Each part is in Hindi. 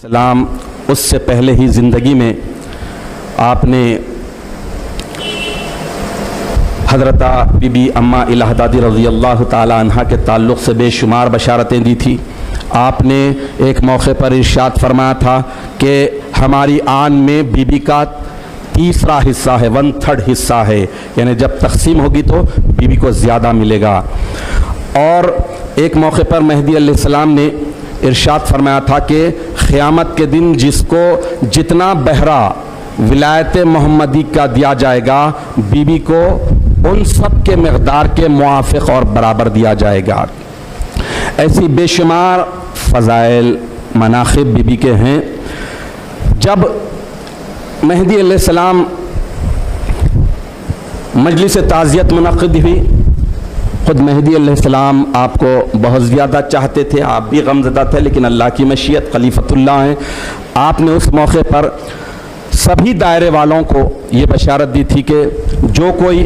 सलाम उससे पहले ही ज़िंदगी में आपने हज़रत बीबी अम्मा इलाहदादी रज़ी अल्लाह ताला अन्हा के ताल्लुक़ से बेशुमार बशारतें दी थी। आपने एक मौके पर इरशाद फरमाया था कि हमारी आन में बीबी का तीसरा हिस्सा है, 1/3 हिस्सा है, यानी जब तकसीम होगी तो बीबी को ज़्यादा मिलेगा। और एक मौके पर मेहदी अलैहिस्सलाम ने इरशाद फरमाया था कि क़यामत के दिन जिसको जितना बहरा विलायत मोहम्मदी का दिया जाएगा, बीबी को उन सब के मकदार के मुआफ़िक़ और बराबर दिया जाएगा। ऐसी बेशुमार फ़ज़ाइल मनाक़िब बीबी के हैं। जब मेहदी अलैहिस्सलाम मजलिस ताज़ियत मुनक़्क़िद हुई, ख़ुद मेहदी अलैहिस्सलाम आपको बहुत ज़्यादा चाहते थे, आप भी गमज़दा थे, लेकिन अल्लाह की मशीयत, खलीफतुल्लाह हैं। आपने उस मौके पर सभी दायरे वालों को ये बशारत दी थी कि जो कोई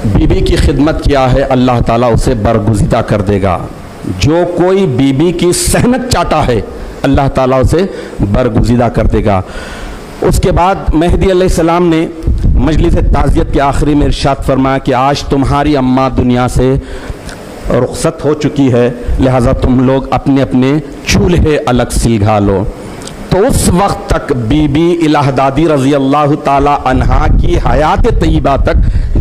बीबी की खिदमत किया है अल्लाह ताला उसे बरगुज़िदा कर देगा। जो कोई बीबी की सहनत चाहता है अल्लाह ताला उसे बरगुज़िदा कर देगा। उसके बाद मेहदी अलैहिस्सलाम ने मजलिस ताज़ियत के आखिरी में इरशाद फरमाया कि आज तुम्हारी अम्मा दुनिया से रुखसत हो चुकी है, लिहाजा तुम लोग अपने अपने चूल्हे अलग सिलगा लो। तो उस वक्त तक बीबी इलाहदादी रज़ी अल्लाह ताला अन्हा की हयात तय्यबा तक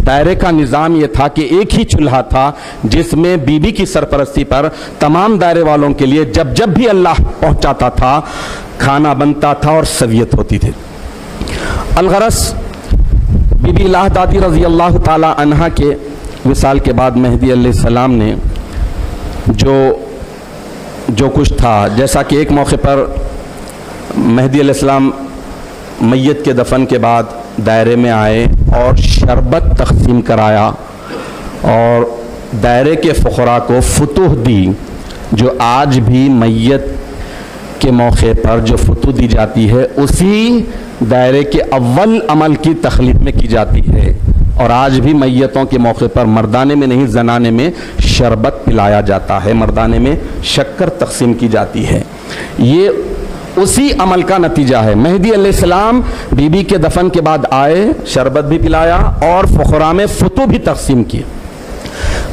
दायरे का निज़ाम ये था कि एक ही चूल्हा था जिसमें बीबी की सरपरस्ती पर तमाम दायरे वालों के लिए जब जब भी अल्लाह पहुँचाता था खाना बनता था और सवियत होती थी। अलगरस बीबी इलाहदादी रज़ी अल्लाह ताला अन्हा के विसाल के बाद मेहदी अलैहिस्सलाम ने जो कुछ था, जैसा कि एक मौके पर मेहदी अलैहिस्सलाम मैयत के दफन के बाद दायरे में आए और शरबत तक़सीम कराया और दायरे के फ़ुक़रा को फतूह दी, जो आज भी मैयत के मौके पर जो फतूह दी जाती है उसी दायरे के अव्वल अमल की तख़लीक़ में की जाती है। और आज भी मैयतों के मौके पर मर्दाने में नहीं ज़नाने में शरबत पिलाया जाता है, मर्दाने में शक्कर तक़सीम की जाती है। ये उसी अमल का नतीजा है। मेहदी अलैहिस्सलाम बीबी के दफन के बाद आए, शरबत भी पिलाया और फ़ुक़रा में फतूह भी तक़सीम की।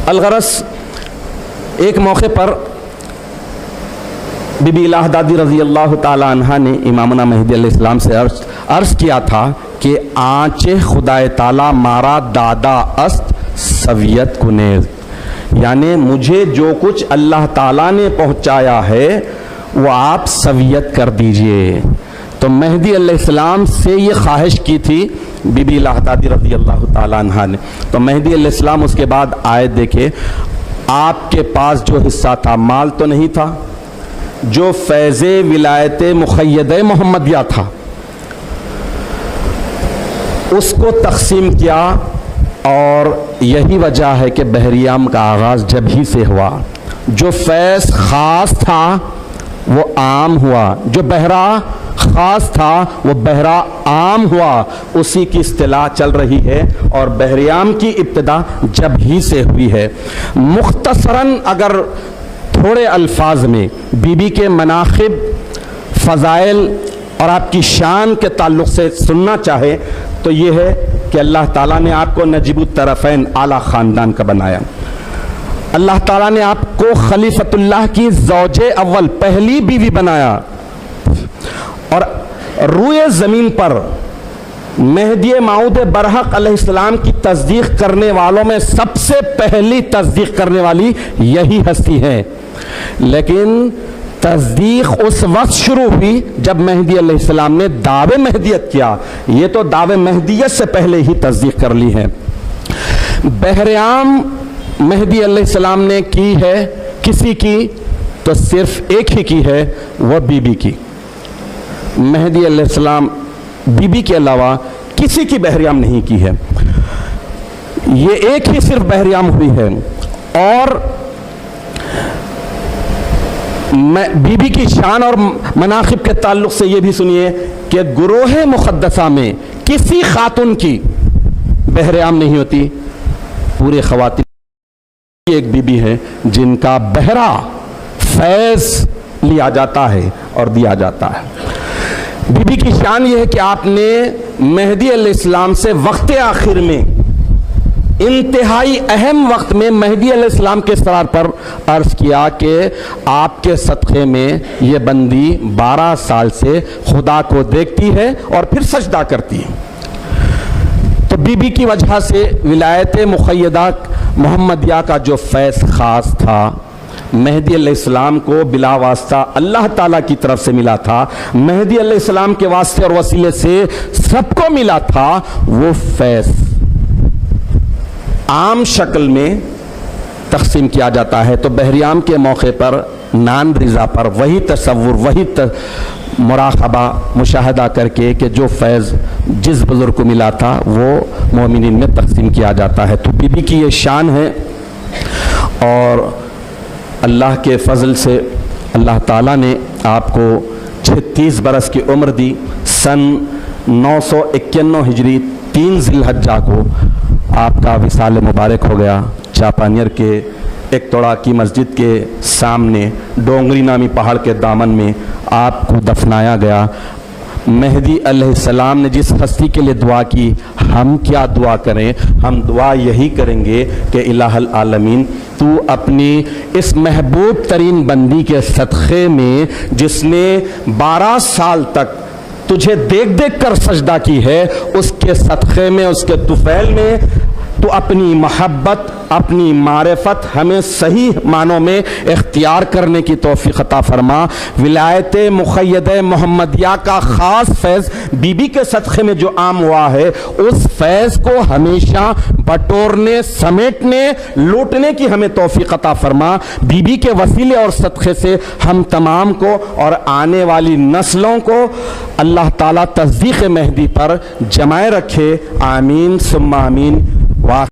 अलगरस एक मौके पर बीबी इलाहदादी रज़ी अल्लाह ताला अन्हा ने इमामुना मेहदी अलैहिस्सलाम से अर्ज़ किया था कि आँचे खुदाए ताला मारा दादा अस्त सवियत कुनेज़, यानी मुझे जो कुछ अल्लाह ताला ने पहुँचाया है वो आप सवियत कर दीजिए। तो मेहदी अलैहिस्सलाम से ये ख्वाहिश की थी बीबी इलाहदादी रज़ी अल्लाह ताला अन्हा ने। तो मेहदी अलैहिस्सलाम उसके बाद आए, देखे आपके पास जो हिस्सा था, माल तो नहीं था, जो फैज़े विलायत मुक़य्यद मोहम्मदिया था उसको तक़सीम किया। और यही वजह है कि बहरियाम का आगाज़ जब ही से हुआ। जो फैज़ ख़ास था वो आम हुआ, जो बहरा ख़ास था वो बहरा आम हुआ, उसी की इस्तिलाह चल रही है। और बहरियाम की इब्तिदा जब ही से हुई है। मुख्तसरन अगर थोड़े अल्फाज में बीबी के मनाक़िब, फ़ज़ाइल और आपकी शान के ताल्लुक़ से सुनना चाहे तो ये है कि अल्लाह ताला ने आपको नजीबुत तरफ़ैन आला ख़ानदान का बनाया। अल्लाह ताला ने आपको खलीफतुल्लाह की ज़ौजे अव्वल पहली बीवी बनाया। और रूए ज़मीन पर मेहदी माऊद बरहक अलैहिस्सलाम की तस्दीक़ करने वालों में सबसे पहली तस्दीक़ करने वाली यही हस्ती है। लेकिन तस्दीक़ उस वक्त शुरू हुई जब मेहदी अलैहिस्सलाम ने दावे मेहदियत किया। ये तो दावे मेहदियत से पहले ही तस्दीक़ कर ली है। बहरियाम मेहदी अलैहिस्सलाम ने की है, किसी की तो सिर्फ एक ही की है, वह बीबी की। मेहदी अलैहिस्सलाम बीबी के अलावा किसी की बहरियाम नहीं की है, ये एक ही सिर्फ बहरियाम हुई है। और बीबी की शान और मनाक़िब के ताल्लुक़ से ये भी सुनिए कि गुरोह मुक़द्दसा में किसी खातून की बहरियाम नहीं होती। पूरे ख़वातीन एक बीबी है जिनका बहरा फैज़ लिया जाता है और दिया जाता है। बीबी की शान यह है कि आपने मेहदी अलैहिस्सलाम से वक्त आखिर में, इंतहाई अहम वक्त में मेहदी अलैहिस्सलाम के सरार पर अर्ज किया कि आपके सदक़े में ये बंदी 12 साल से खुदा को देखती है और फिर सजदा करती है। तो बीबी की वजह से विलायत मुक़य्यदा मोहम्मदिया का जो फैज़ ख़ास था, मेहदी अलैहिस्सलाम को बिला वास्ता अल्लाह ताला की तरफ से मिला था, मेहदी अलैहिस्सलाम के वास्ते और वसीले से सबको मिला था, वो फैज़ आम शक्ल में तकसीम किया जाता है। तो बहरियाम के मौके पर नान रिज़ा पर वही तसव्वुर, वही मुराक़बा, मुशाहदा करके कि जो फैज़ जिस बुज़ुर्ग को मिला था वो मोमिनीन में तकसीम किया जाता है। तो बीबी की ये शान है और अल्लाह के फ़ज़ल से अल्लाह ताला ने आपको 36 बरस की उम्र दी। सन 991 हिजरी 3 ज़िलहज्जा को आपका विसाल मुबारक हो गया। चापानियर के एक तोड़ा की मस्जिद के सामने डोंगरी नामी पहाड़ के दामन में आपको दफनाया गया। मेहदी अलैहिस्सलाम ने जिस हस्ती के लिए दुआ की, हम क्या दुआ करें? हम दुआ यही करेंगे कि इलाहुल आलमीन तू अपनी इस महबूब तरीन बंदी के सदक़े में, जिसने 12 साल तक तुझे देख देख कर सजदा की है, उसके सदक़े में, उसके तुफ़ैल में तो अपनी मोहब्बत, अपनी मारिफत हमें सही मानों में इख्तियार करने की तौफीक अता फरमा। विलायत मुक़य्यदा मोहम्मदिया का ख़ास फैज़ बीबी के सदक़े में जो आम हुआ है, उस फैज़ को हमेशा बटोरने, समेटने, लूटने की हमें तौफीक अता फरमा। बीबी के वसीले और सदक़े से हम तमाम को और आने वाली नस्लों को अल्लाह ताला तस्दीक़ मेहदी पर जमाए रखे। आमीन सुम्मा आमीन। वाह।